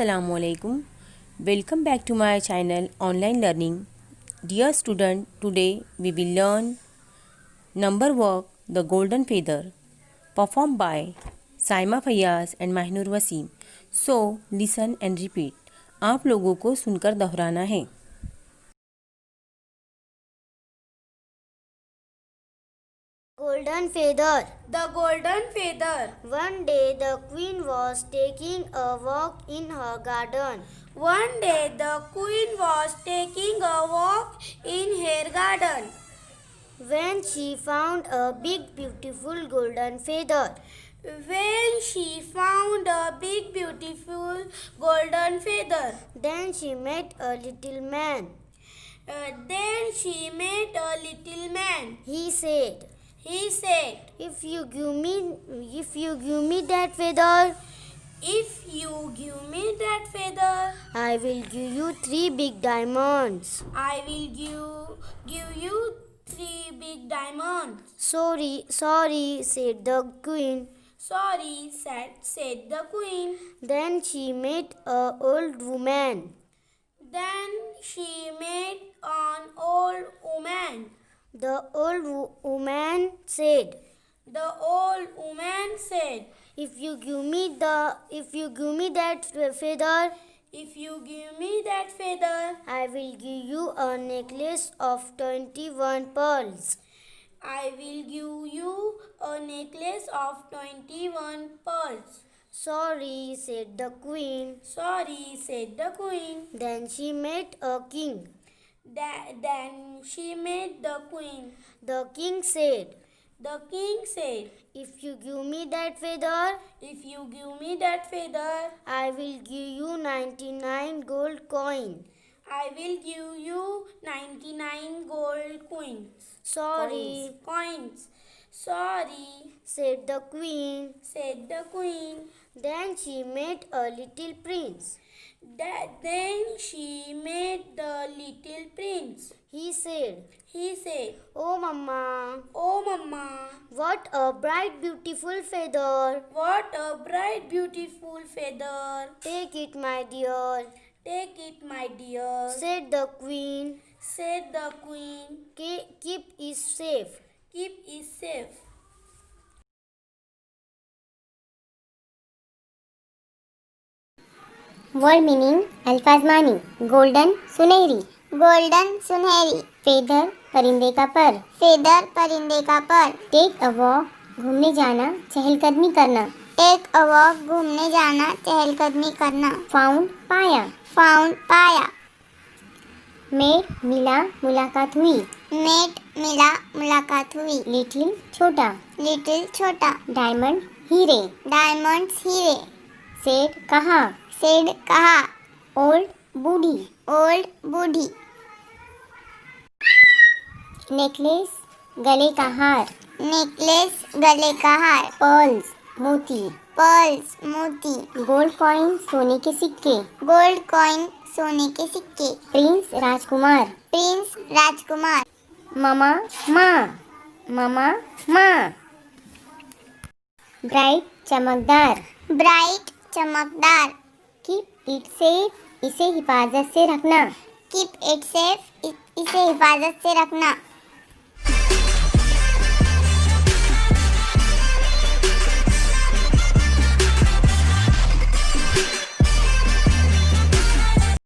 Assalamualaikum. Welcome back to my channel Online Learning. Dear student, today we will learn number work The Golden Feather performed by Saima Fayyaz and Mahinoor Waseem. So listen and repeat. आप लोगों को सुनकर दोहराना है. Golden feather. The golden feather. One day the queen was taking a walk in her garden. One day the queen was taking a walk in her garden. When she found a big beautiful golden feather. When she found a big beautiful golden feather. Then she met a little man. Then she met a little man. He said, If you give me that feather, I will give you 3 big diamonds. I will give you 3 big diamonds. Sorry, said the queen. Sorry, said the queen. Then she met an old woman. Then she met an old woman. The old woman said, If you give me that feather, I will give you a necklace of 21 pearls. I will give you a necklace of 21 pearls. Sorry, said the queen. Then she met a king. Then she met the queen. The king said, If you give me that feather, I will give you 99 gold coins. I will give you 99 gold coins. Sorry, said the queen. Then she met a little prince. Then she met the little prince. He said, Oh mama, what a bright beautiful feather. Take it, my dear, said the queen. Keep it safe. Word meaning अल्फाज मानी. Golden सुनहरी. Feather परिंदे का पर. Take a walk घूमने जाना चहलकदमी करना. फाउंड पाया. मेट मिला मुलाकात हुई. लिटिल छोटा. डायमंड हीरे. सेड कहा. ओल्ड बूढ़ी. नेकलेस गले का हार. पर्ल्स मोती. गोल्ड कॉइन सोने के सिक्के. प्रिंस राजकुमार. ममा माँ. ब्राइट चमकदार. कीप इट सेफ इसे हिफाजत से रखना.